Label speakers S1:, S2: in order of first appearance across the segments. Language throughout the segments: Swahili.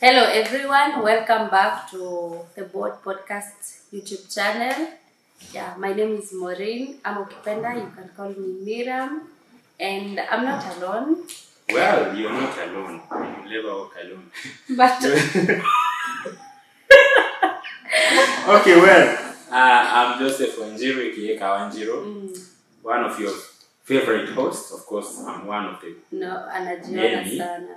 S1: Hello everyone, welcome back to the Board Podcast YouTube channel. Yeah, my name is Maureen. I'm ukipenda, you can call me Miriam, and I'm not alone.
S2: Well, you're not alone. You never walk alone.
S1: But
S2: okay, well, I'm Joseph Wanjiru, Kieka Wanjiru, one of your favorite hosts. Of course, I'm one of them.
S1: no, anajiona sana,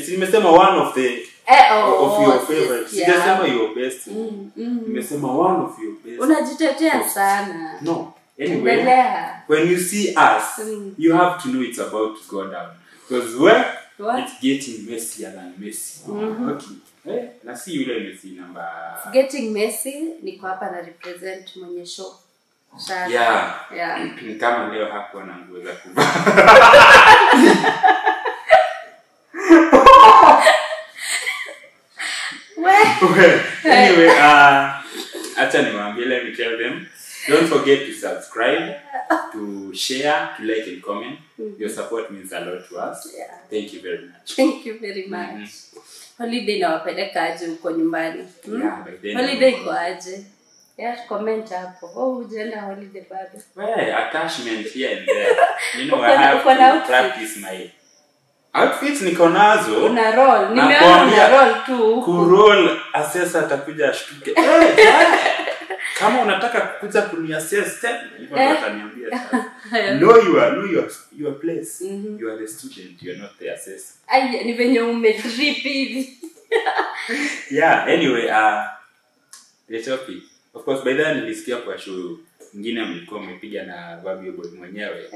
S2: nimesema one of the of your favorites. Sijasema your best. Nimesema one of your best.
S1: Unajitetea sana.
S2: No. Anyway, when you see us, you have to know it's about to go down. Because it's getting messier than messy. Okay. Na see yule messy number.
S1: It's getting messy. Niko hapa na represent mwenye show.
S2: Yeah. Kama leo hapo na nguo za kuvaa. Well, anyway, acha niwaambie, let me tell them. Don't forget to subscribe, to share, to like and comment. Your support means a lot to us.
S1: Yeah.
S2: Thank you very much.
S1: Thank you very much. Holiday na wapeleka aje uko nyumbani?
S2: Yeah, by then.
S1: Holiday iko aje? Yeah, comment hapo. Oh, hujaenda holiday bado?
S2: Well, attachment here and there. You know, I have to practice my outfits niko nazo.
S1: Una roll. Nimeona una roll tu.
S2: Kuroll assessor atakuja ashtuke. Kama unataka kukuja kuniassess hivyo utaniambia sasa. Know your place. You are the student, you are not the assessor.
S1: Ai, ni venye umetrip hivi.
S2: Yeah, anyway, the topic. Of course, by then nilisikia kwa show nyingine mlikuwa mmepiga na Babio Boy mwenyewe.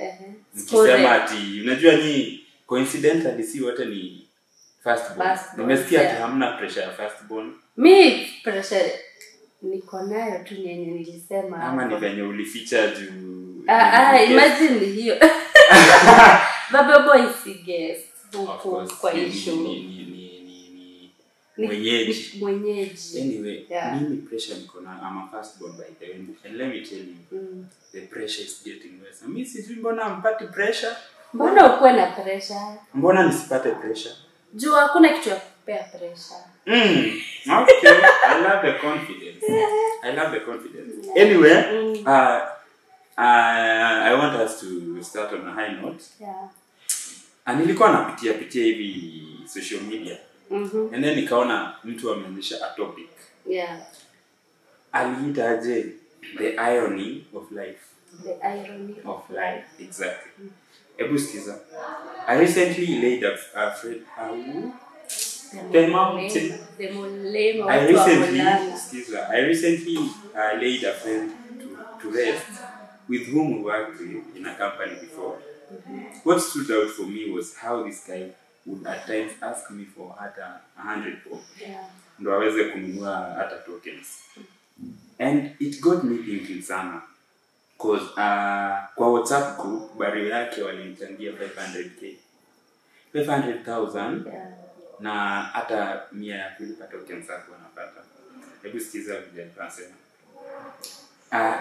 S2: Nikisema ati unajua ni coincidentally si wote ni first born. Nimesikia ati hamna pressure ya first born.
S1: Me pressure niko nayo tu nyenye nilisema.
S2: Ama ni venye ulificha juu.
S1: Imagine hiyo. Babio Boy si guest huko kwa issue.
S2: Mwenyeji. Anyway,
S1: yeah.
S2: Mimi pressure niko na, I'm a first born by the way. And let me tell you, the pressure is getting worse. Mimi sijui mbona mpati pressure.
S1: Mbona ukuwe na pressure?
S2: Mbona nisipate pressure?
S1: Juu hakuna kitu ya kupea pressure.
S2: Okay. I love the confidence. Yeah. Anyway, I want us to start on a high note.
S1: Yeah.
S2: Nilikuwa napitia hivi social media. And then nikaona mtu ameanzisha a topic.
S1: Yeah.
S2: Aliita aje the irony of life.
S1: The irony of life.
S2: Exactly. Ebu sikiza. I recently laid a friend I recently laid a friend to rest with whom we worked in a company before. What stood out for me was how this guy would at times ask me for hata 100 bob.
S1: Yeah.
S2: Ndo aweze kununua hata tokens. And it got me thinking sana. Cause kwa WhatsApp group barrio yake walinichangia 500k. 500,000.
S1: Yeah.
S2: Na hata 100 ya kulipa tokens hapo wanapata. Hebu sikiza vile tunasema.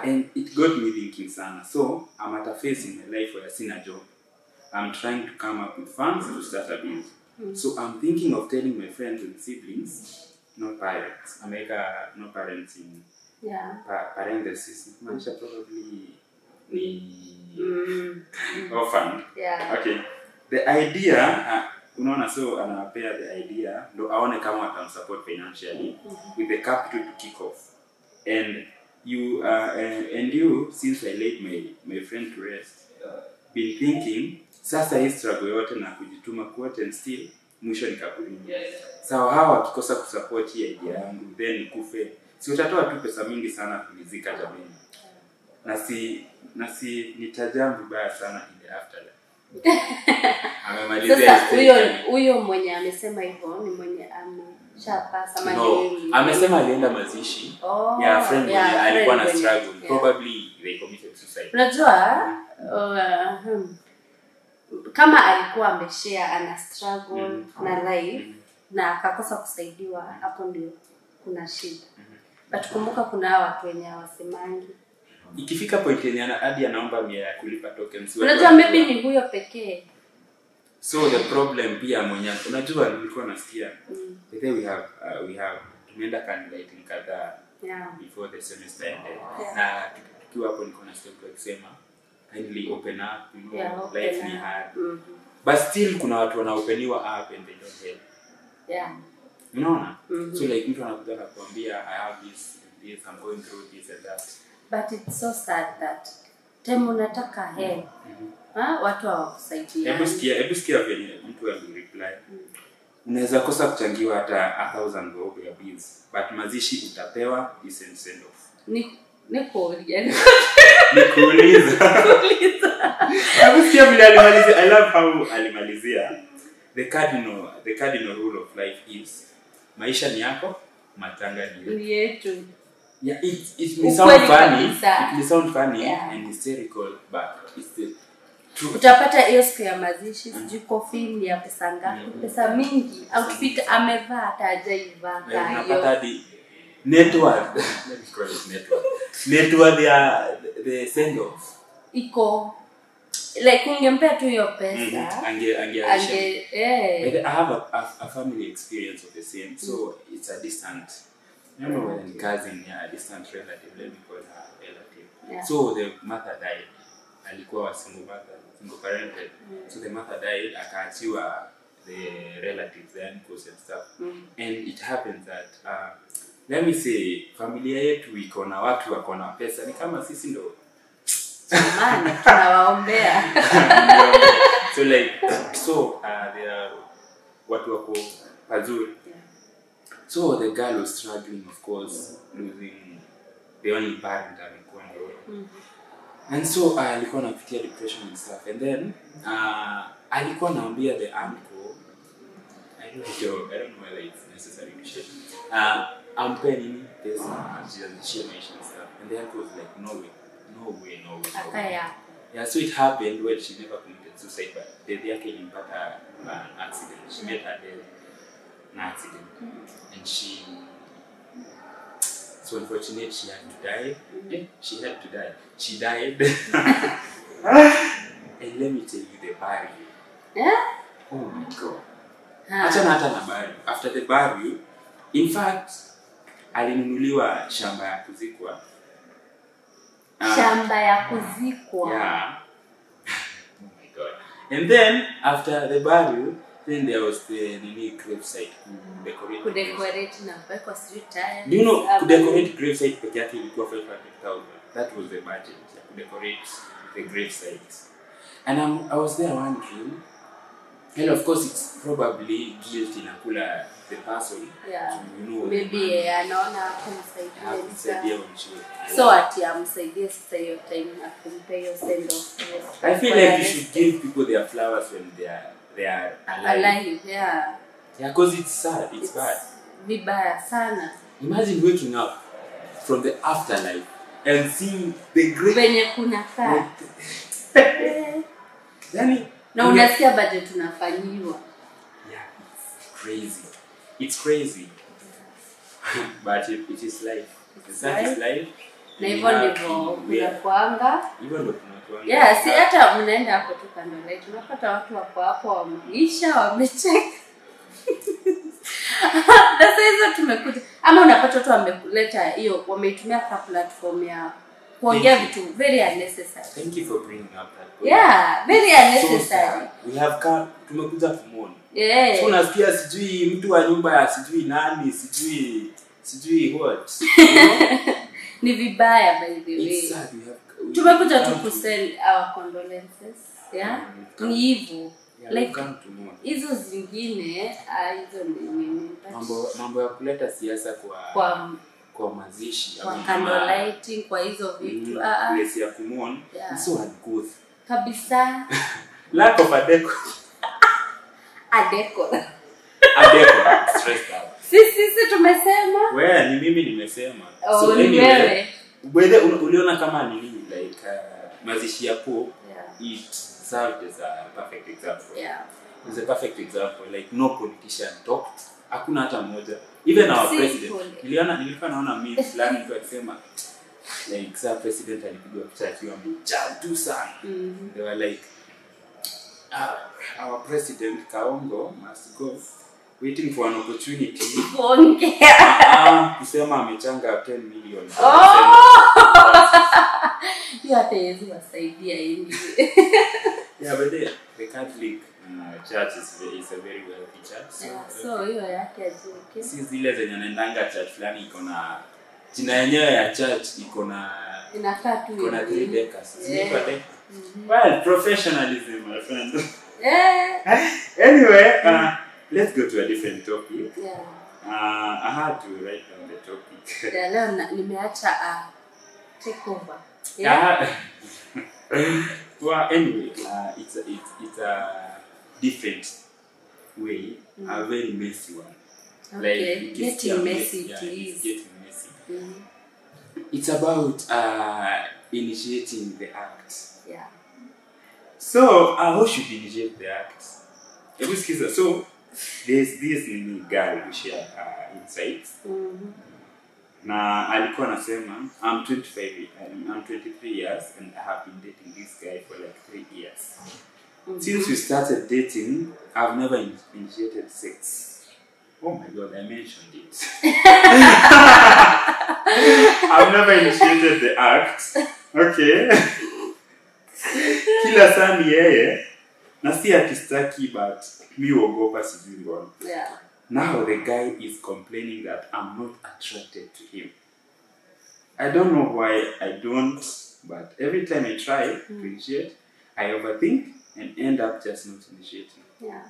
S2: And it got me thinking sana. So I'm at a phase in my life where I seen a job. I'm trying to come up with funds to start a business. So I'm thinking of telling my friends and siblings, no parents. No parents in parentheses. Manisha probably orphan.
S1: Yeah.
S2: Okay. The idea, unaona, so anawapea the idea, ndo aone kama watamsupport financially with the capital to kick off. And you, since I laid my friend to rest, been thinking, sasa hii struggle yote na kujituma quote and still mwisho nikakulini. Sawa, hawa wakikosa kusupport hii idea yangu then kufe. Si utatoa tu pesa mingi sana kulizika jamii. Na si nitajam vibaya sana in the afterlife.
S1: Sasa huyo mwenye amesema hivyo ni mwenye ameshapasa mali.
S2: Amesema alienda mazishi ya friend mwenye alikuwa na struggle. Probably they committed suicide.
S1: Unajua kama alikuwa ameshare ana struggle na life na akakosa kusaidiwa, hapo ndio kuna shida. But kumbuka kuna watu wenye hawasemangi.
S2: Ikifika point yenye hadi anaomba 100 ya kulipa tokens.
S1: Unajua maybe ni huyo pekee.
S2: So the problem pia mwenye unajua nilikuwa nasikia today we have tumeenda candidate kadhaa before the semester ended na tukiwa hapo nilikuwa nasikia mtu akisema kindly open up, you know, life ni hard. But still kuna watu wanaopeniwa up and they don't help. Unaona? So like mtu anakuja kukuambia I have this, I'm going through this and that.
S1: But it's so sad that time unataka help. Watu hawakusaidia.
S2: Hebu sikia vile mtu reply. Unaweza kosa kuchangiwa hata 1000 bob ya bills, but mazishi utapewa decent send off.
S1: Nikuuliza.
S2: Hebu sikia vile alimalizia. I love how alimalizia. The cardinal rule of life is maisha ni yako, matanga
S1: ni yetu.
S2: Yeah, it may sound funny and hysterical, but it's the truth.
S1: Utapata hiyo siku ya mazishi, sijui coffin ya pesa ngapi, pesa mingi, outfit amevaa hata hajaivaa hiyo.
S2: Unapata network, let me call it network the send off.
S1: Iko like ungempea tu hiyo pesa.
S2: I have a family experience of the same, so it's a distant, you know, cousin, a distant relative, let me call her relative. So the mother died. Alikuwa single parented. So the mother died, akaachiwa the relatives, the uncles and stuff. And it happens that let me say familia yetu iko na watu wako na pesa, ni kama sisi ndo
S1: maana tunawaombea.
S2: So like there are watu wako pazuri. So the girl was struggling, of course, losing the only parent alikuwa ndio. And so alikuwa anapitia depression and stuff, and then alikuwa anaambia the uncle, I don't know whether it's necessary to share, I'm paying this share and stuff, and the uncle was like, no way. Yeah, so it happened when she never committed suicide, but the yake ilimpata an accident. She met her death an accident, and so unfortunately she had to die. She died. And let me tell you the burial. Oh my God. Hata na burial. After the burial, in fact, alinunuliwa shamba ya kuzikwa. Yeah. Oh my God. And then after the burial, then there was the gravesite
S1: kudecorate na kwa street tire.
S2: Do you know kudecorate gravesite peke yake ilikuwa 500,000. That was the budget to decorate the gravesite. And I was there wondering, and of course it's probably guilt inakula the person.
S1: Yeah.
S2: You know,
S1: maybe anaona kumsaidia. So ati amsaidie sasa hiyo time akumpe hiyo send off.
S2: I feel like you should give people their flowers when they are alive.
S1: Yeah,
S2: because it's sad, it's bad.
S1: Vibaya sana.
S2: Imagine waking up from the afterlife and seeing the great
S1: venye kuna kaa.
S2: Yani
S1: na unasikia budget tunafanyiwa.
S2: Yeah, it's crazy. But it is life. It's life.
S1: Na hivyo ndivyo mnakuanga.
S2: Hivyo ndio tunakuanga.
S1: Yeah, si hata mnaenda hapo tu kando lai. Tunapata watu wako hapo wameisha, wamecheka. Sasa hizo tumekuja. Ama unapata watu wamekuleta hiyo, wameitumia kwa platform ya kuongea vitu very unnecessary.
S2: Thank you for bringing up that point.
S1: Yeah, very unnecessary.
S2: We have come, tumekuja kumwona.
S1: Yeah.
S2: So unasikia sijui mtu wa nyumba ya sijui nani, sijui what.
S1: Ni vibaya by the way.
S2: It's sad.
S1: Tumekuja tu kusend our condolences. Yeah. Ni hivyo. Like hizo zingine hizo ni
S2: mambo ya kuleta siasa kwa mazishi
S1: kwa candlelighting kwa hizo vitu
S2: place ya kumwona so uncouth
S1: kabisa.
S2: Lack of a decor. Stressed out.
S1: Sisi tumesema
S2: wewe ni mimi nimesema.
S1: So anyway
S2: wewe uliona kama ni nini like mazishi yako it served as a perfect example.
S1: Yeah.
S2: It's a perfect example. Like no politician talked. Hakuna hata mmoja. Even our president. Nilikuwa naona meme fulani mtu akisema like our president alipigwa picha akiwa mjadu sana. They were like our president Kaongo must go, waiting for an opportunity.
S1: Kuongea.
S2: Kusema amechanga 10 million.
S1: You hata yezi wasaidia hivi.
S2: Yeah, but the Catholic church is a very wealthy church.
S1: So hiyo yake aje.
S2: Si zile zenye naendanga church fulani iko na jina yenyewe ya church iko na
S1: inakaa tu
S2: iko na 3 decas. Well, professionalism, my friend. Anyway, let's go to a different topic. I had to write down the topic.
S1: Leo nimeacha take over.
S2: Well, anyway, it's a different way, a very messy one.
S1: Okay,
S2: like
S1: getting messy,
S2: yeah,
S1: please.
S2: It's getting messy. It's about initiating the act.
S1: Yeah.
S2: So, who should initiate the act? So, there's this girl who shared insights. Na alikuwa anasema I'm 23 years and I have been dating this guy for like 3 years. Since we started dating, I've never initiated sex. Oh my god, I mentioned it. I've never initiated the act. Okay. Kila saa ni yeye. Na si atistaki but mi huogopa sijui mbona.
S1: Yeah.
S2: Now the guy is complaining that I'm not attracted to him. I don't know why I don't, but every time I try to initiate, I overthink and end up just not initiating.
S1: Yeah.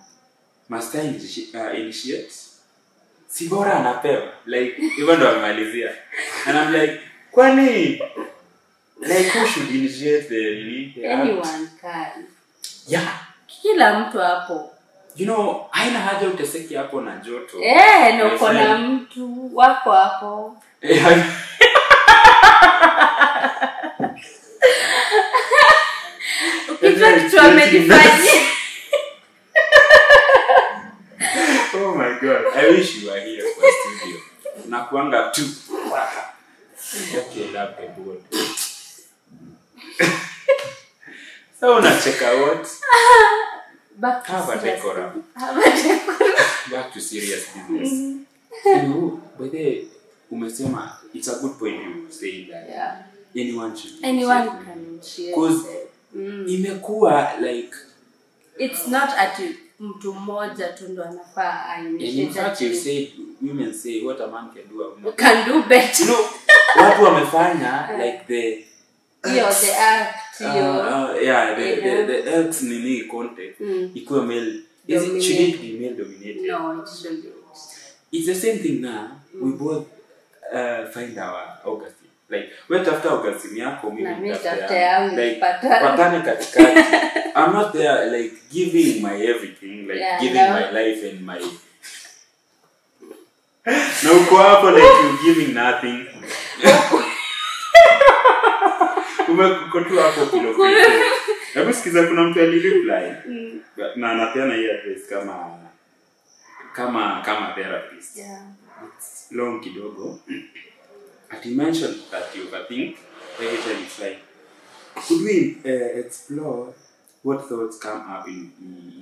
S2: Must I initiate? Si bora anapewa. Like, even though amemalizia. And I'm like, kwani? Like, who should initiate the
S1: anyone can.
S2: Yeah.
S1: Kila mtu hapo.
S2: You know, haina haja uteseki hapo na joto.
S1: Na uko na mtu wako hapo. Ukijua kitu amejifanyia.
S2: Oh my god, I wish you were here for studio. Nakuanga tu. Okay, love the board. So unacheka what?
S1: Back to
S2: Back to serious business. By the way, umesema it's a good point you say that anyone can
S1: initiate.
S2: Because imekuwa like
S1: it's not at mtu mmoja tu ndo anafaa initiate.
S2: In fact, you say women say what a man can do, a woman
S1: can do better.
S2: No, watu wamefanya like the
S1: act
S2: the X nini content ikuwa male. Should it be male dominated?
S1: No, it shouldn't.
S2: It's the same thing now. We both find our orgasm. Like, wait after orgasm yako, mimi
S1: nitafuta
S2: like patane katikati. I'm not there like giving my everything, like giving my life and my na uko hapo like you giving nothing. Umekuko tu hapo kilo. Hebu sikiza kuna mtu alireply. Na anapeana hii address kama therapist.
S1: Yeah.
S2: It's long kidogo. At you mentioned that you overthink every time you try. Could we explore what thoughts come up in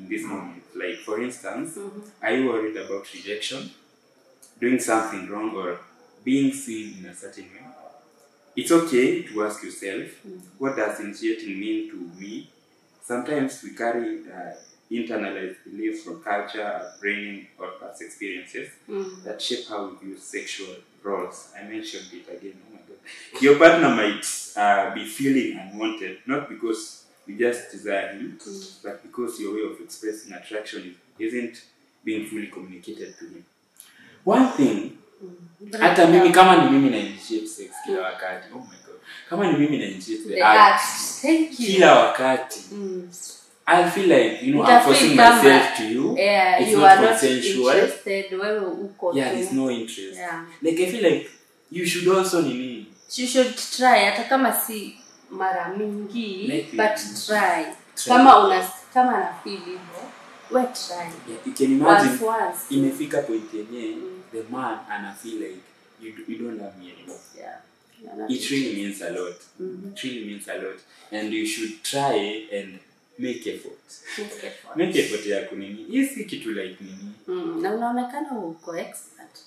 S2: this moment? Like, for instance, are you worried about rejection, doing something wrong, or being seen in a certain way? It's okay to ask yourself, what does initiating mean to me? Sometimes we carry internalized beliefs from culture, upbringing, or past experiences that shape how we view sexual roles. I mentioned it again. Oh my God. Your partner might be feeling unwanted, not because you just desire him, but because your way of expressing attraction isn't being fully communicated to him. One thing, hata mimi kama ni mimi na initiate sex kila wakati. Oh my God. Kama ni mimi na initiate the act.
S1: Thank you.
S2: Kila wakati. I feel like, you know, I'm forcing myself to you. It's
S1: you
S2: not
S1: are
S2: consensual.
S1: Not interested.
S2: There's no interest. Like, I feel like you should also nini.
S1: You should try. Hata kama si mara mingi,
S2: like
S1: but try. Kama na feel hivyo, we try.
S2: You can imagine,
S1: once.
S2: Imefika point yenye, the man ana feel like you don't love me anymore. It really means a lot. It really means a lot. And you should try and make effort.
S1: Make effort.
S2: Make effort ya kunini. Hii si kitu like nini.
S1: Na unaonekana uko expert.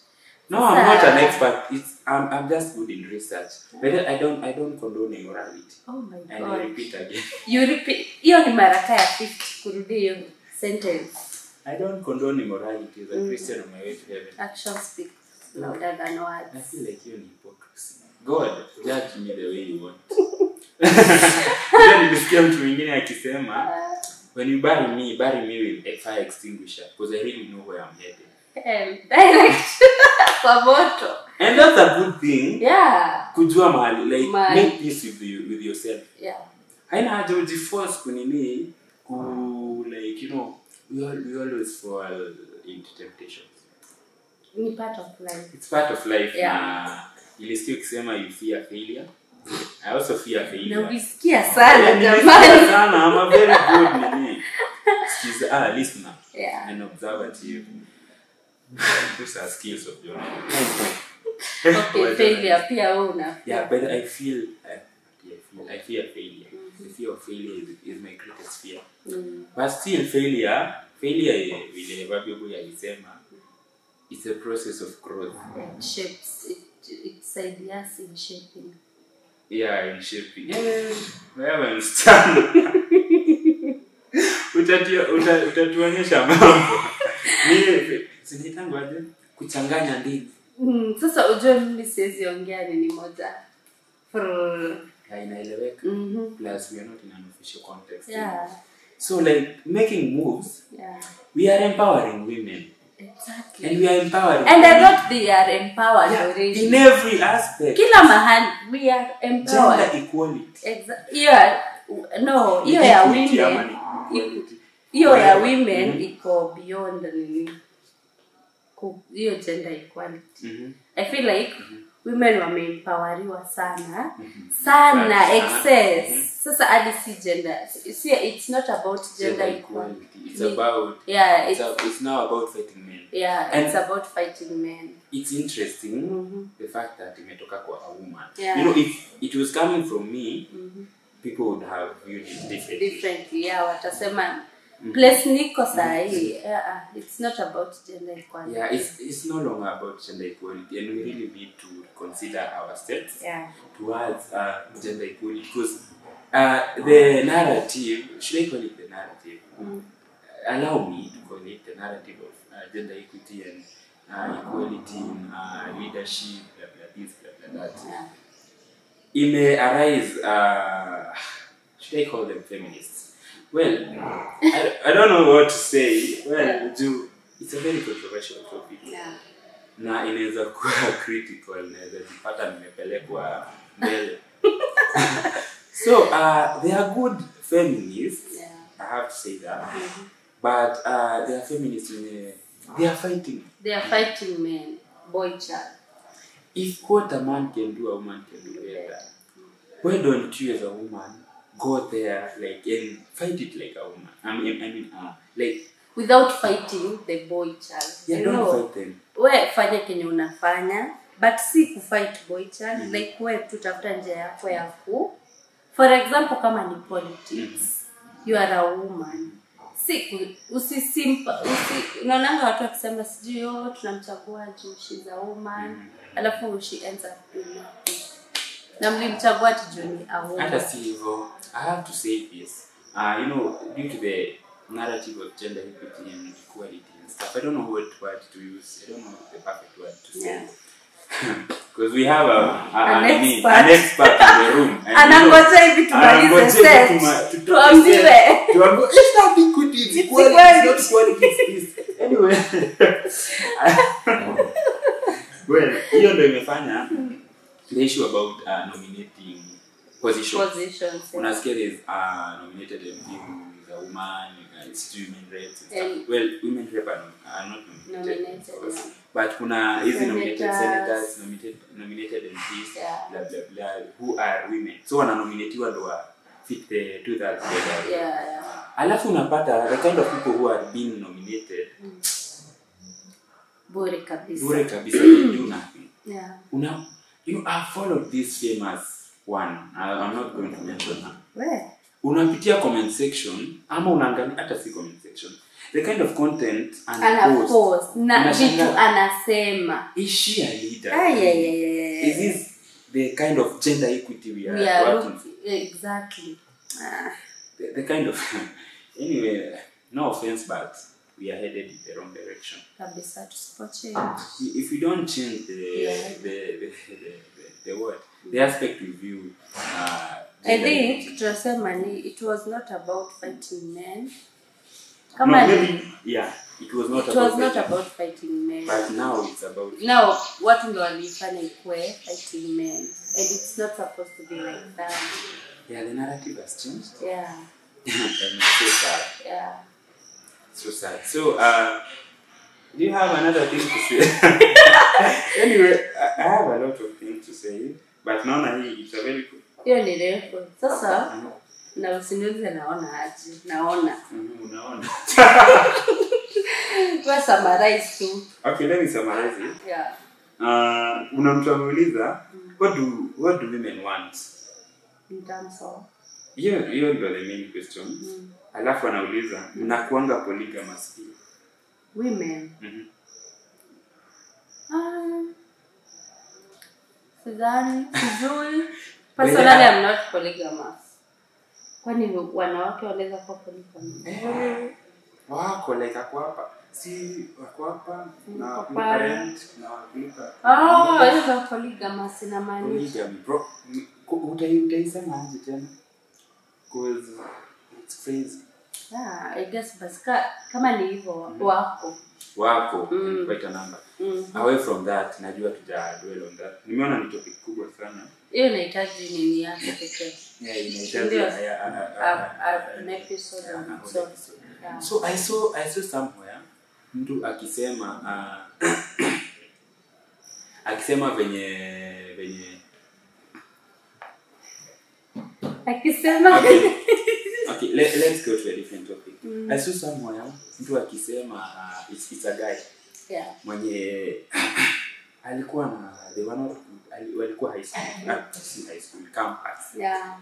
S2: No, I'm not an expert. I'm just good in research. But I don't condone immorality.
S1: Oh my God.
S2: And I repeat again.
S1: You repeat. Hiyo ni maraka ya 50 kurudi hiyo sentence.
S2: I don't condone immorality as a Christian on my way to heaven.
S1: Action speaks louder than words.
S2: I feel like you're an hypocrisy. God, judge me the way you want. Then nilisikia mtu mwingine akisema, when you bury me with a fire extinguisher, because I really know where I'm headed.
S1: Direct kwa moto.
S2: And that's a good thing.
S1: Yeah.
S2: Kujua mahali, like make peace with yourself.
S1: Yeah.
S2: Haina haja ujiforce kunini like you know we always fall into temptations.
S1: Ni part of life.
S2: It's part of life.
S1: Yeah.
S2: Ilisikia ukisema you fear failure. I also fear failure.
S1: Na ukisikia sana jamani.
S2: Sana, I'm a very good nini. She's listener.
S1: Yeah.
S2: And observative. Those are skills of your
S1: Okay, failure pia una.
S2: Yeah, but I fear failure. The fear of failure is my greatest fear. But still failure vile Bible yalisema, it's a process of growth.
S1: It shapes it's ideas in shaping.
S2: Yeah, in shaping. Wewe msichana. Utatuonyesha mambo. Ni sinitangu aje kuchanganya ndimi.
S1: Sasa ujue mimi siwezi ongea nini moja.
S2: Inaeleweka. Plus we are not in an official context.
S1: Yeah.
S2: So like making moves, we are empowering women.
S1: Exactly.
S2: And we are empowering.
S1: And I thought they are empowered already.
S2: In every aspect.
S1: Kila mahali we are empowered.
S2: Gender equality.
S1: Exactly. Hiyo ya women. Hiyo ya women iko beyond nini. Hiyo gender equality. I feel like women wameempoweriwa sana. Sana excess. Sasa hadi si gender. See, it's not about gender equality.
S2: It's about it's now about fighting men.
S1: Yeah, and it's about fighting men.
S2: It's interesting the fact that imetoka kwa a woman.
S1: Yeah.
S2: You know, if it was coming from me, people would have viewed it differently.
S1: Yeah, watasema place niko sahi. It's not about gender equality.
S2: Yeah, it's no longer about gender equality, and we really need to consider our steps towards gender equality, because the narrative, should I call it the narrative? Allow me to call it the narrative of gender equity and equality in leadership, blah blah this, blah blah that.
S1: Yeah.
S2: It may arise, should I call them feminists? Well, I don't know what to say. Well, it's a very controversial topic.
S1: Yeah.
S2: Na inaweza kuwa critical, inaweza jipata nimepelekwa mbele. So, they are good feminists.
S1: Yeah.
S2: I have to say that. But they are feminists when they are fighting.
S1: They are fighting men, boy child.
S2: If what a man can do, a woman can do better. Why don't you as a woman go there like and fight it like a woman? I mean, like
S1: without fighting the boy child.
S2: Yeah,
S1: you
S2: don't
S1: know,
S2: fight them.
S1: We fanya kenye unafanya, but si kufight boy child. Like we tutafuta njia yako ya ku. For example, kama ni politics, you are a woman. Unaonanga watu wakisema sijui tunamchagua juu she's a woman, alafu she ends up doing nothing. Na mlimchagua juu ni a woman.
S2: Hata si hivyo, I have to say this. You know, due to the narrative of gender equity and equality and stuff, I don't know what word to use. I don't know the perfect word to say. Because we have an expert in the room.
S1: Anangoja hivi tumalize set. Tuambiwe.
S2: It's not equity, it's equality. It's not equality, it's peace. Anyway. Well, hiyo ndio imefanya the issue about nominating positions. Unasikia there's nominated MP who is a woman, it's women reps and stuff. Well, women rep are not nominated. But kuna hizi nominated senators, nominated MPs, blah blah blah, who are women. So wananominatiwa ndo fit the 2/3 criteria.
S1: Yeah.
S2: Alafu unapata the kind of people who are being nominated.
S1: Bure kabisa.
S2: They do nothing.
S1: Yeah.
S2: You know, I followed this famous one. I'm not going to mention her.
S1: Where?
S2: unapitia comment section ama unaangalia hata si comment section, the kind of content
S1: and post na vitu anasema,
S2: is she a leader? Is this the kind of gender equity we are working for?
S1: Exactly.
S2: The kind of anyway, no offense, but we are headed in the wrong direction.
S1: Kabisa, tusipoche.
S2: If we don't change the word, the aspect we view,
S1: I think it was not about fighting men.
S2: It was not
S1: about fighting men.
S2: But now it's about.
S1: Now, what ndo walifanya ikuwe fighting men, and it's not supposed to be like that.
S2: Yeah, the narrative has changed.
S1: Yeah.
S2: And it's so sad.
S1: Yeah.
S2: So sad. So, do you have another thing to say? Anyway, I have a lot of things to say, but now it's a very good.
S1: Hiyo ni refu. Sasa, na usiniulize naona aje. Naona.
S2: Unaona.
S1: Let's summarize too.
S2: Okay, let me summarize it.
S1: Yeah.
S2: Unamtuamuliza, what do women want?
S1: In terms of?
S2: Hiyo ndio the main question. Alafu anauliza, mnakuanga polygamous pia?
S1: Women. Sijui. Personally, I'm not polygamous. Kwani wanawake wanaweza kuwa polygamous?
S2: Wako like ako hapa. Si wako hapa na parent na walipa.
S1: Hiyo polygamous ina maana.
S2: Polygamy bro. Utaisema aje tena? Because it's crazy.
S1: Yeah, I guess kama ni hivyo wako
S2: quite a number. Away from that, najua dwell on that. Nimeona ni topic kubwa sana.
S1: Hiyo inahitaji nini yake pekee?
S2: Yeah, inahitaji
S1: an episode on it.
S2: So I saw somewhere mtu akisema venye
S1: akisema
S2: okay, let's go to a different topic. I saw somewhere mtu akisema it's a guy.
S1: Yeah.
S2: Mwenye alikuwa na walikuwa high school campus.
S1: Yeah.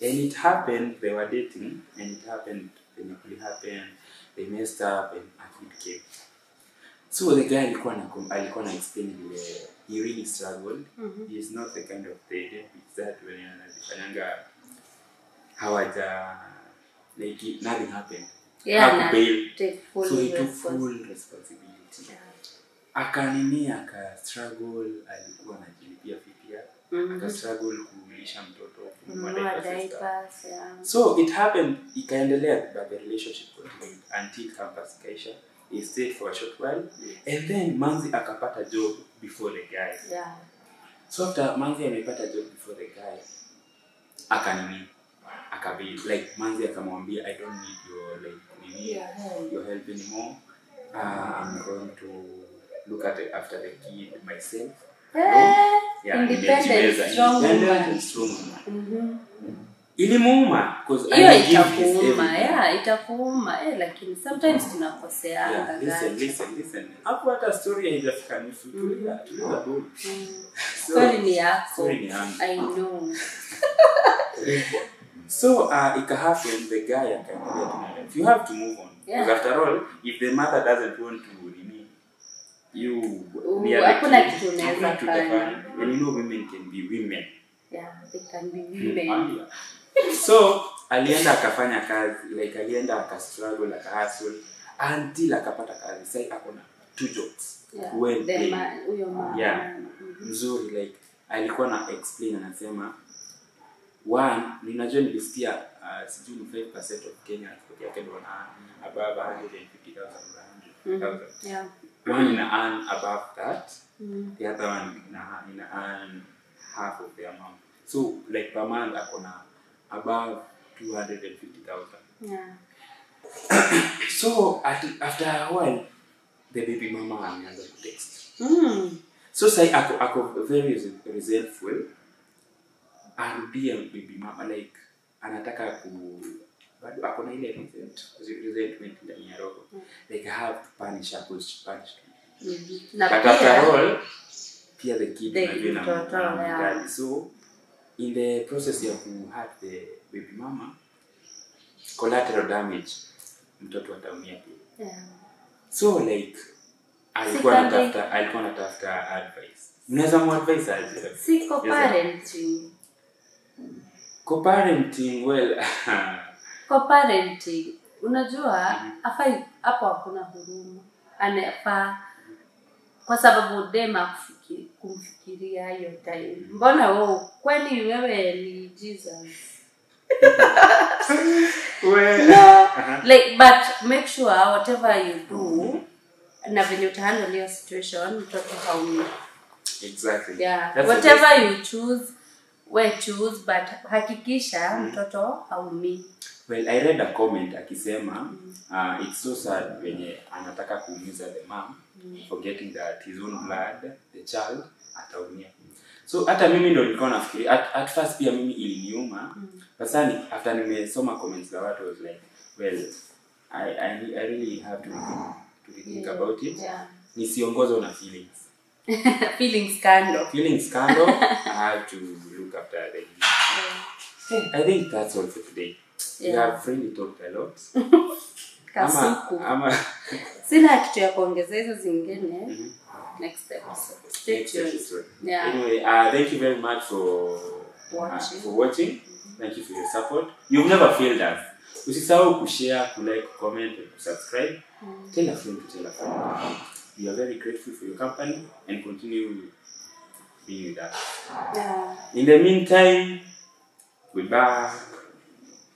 S2: And it happened they were dating, and it happened they messed up and a kid came. So the guy alikuwa na explain he really struggled. He is not the kind of the that when anazifanyanga hawaja like nothing happened.
S1: Yeah,
S2: so he took full responsibility.
S1: Yeah.
S2: Aka struggle, alikuwa anajilipia fipia. Aka struggle kulisha mtoto, kumweka diapers.
S1: Yeah.
S2: So it happened, ikaendelea, but the relationship continued until campus kaisha. He stayed for a short while, and then Manzi akapata job before the guy.
S1: Yeah.
S2: So after Manzi amepata job before the guy, akabil like Manzi akamwambia, I don't need your help anymore. I'm going to look after the kid myself.
S1: Independent, strong woman.
S2: Ilimuuma
S1: because I give itakuuma lakini sometimes tunakoseanga.
S2: Listen. Hapo hata story haijafika nusu. Tulia bado.
S1: Story ni yako.
S2: Story ni yangu.
S1: I know.
S2: So it happen the guy akaendelea to life. You have to move on. Because after all, if the mother doesn't want to
S1: hakuna kitu unaweza fanya.
S2: And you know women can be women.
S1: Yeah, they can be women.
S2: So alienda akafanya kazi, like alienda akastruggle akahustle until akapata kazi. Sasa akona 2 jobs. Mzuri, like alikuwa na explain anasema one, ninajua nilisikia sijui 5% of Kenya yake ndo na above 150,000.
S1: Yeah.
S2: One in earn above that, the other one in earn half of the amount. So like per month akona above 250,000.
S1: Yeah.
S2: So after a while, the baby mama ameanza kutext. So say ako very resentful. Arudia baby mama like anataka bado akona ile resentment ndani ya roho. Like I have to punish her because she punished me. But after all, pia the kid na so in the process ya hurt the baby mama, collateral damage, mtoto ataumia pia.
S1: Yeah.
S2: So like alikuwa anatafuta advice. Mnaweza muadvise aje?
S1: Si co-parenting.
S2: Co-parenting, well,
S1: Co-parenting, unajua afai hapo hakuna huruma. Anafaa kwa sababu dema kumfikiria hiyo time. Mbona wewe kwani wewe ni Jesus?
S2: well,
S1: no, like but make sure whatever you do na venye utahandle hiyo situation mtoto haumi.
S2: Exactly.
S1: Yeah.
S2: That's
S1: Whatever you choose, we choose, but hakikisha mtoto haumi.
S2: Well, I read a comment akisema it's so sad venye anataka kuumiza the mom forgetting that his own blood, the child, ataumia. So hata mimi ndo nilikuwa nafikiri at first pia mimi iliniuma. But sasa after nimesoma comments za watu was like, well, I really have to think about it.
S1: Yeah.
S2: Nisiongozwe na feelings.
S1: Feelings scandal.
S2: I have to look after them. Hey, I think that's all for today.
S1: Yeah.
S2: We have really talked a lot.
S1: Kasuku. Sina kitu ya kuongeza hizo zingine. Next episode. Stay tuned. Yeah.
S2: Anyway, thank you very much for watching. Thank you for your support. You've never failed us. Usisahau kushare, kulike, comment, and subscribe. Tell a friend to tell a friend. We are very grateful for your company and continue being with us.
S1: Yeah.
S2: In the meantime, goodbye.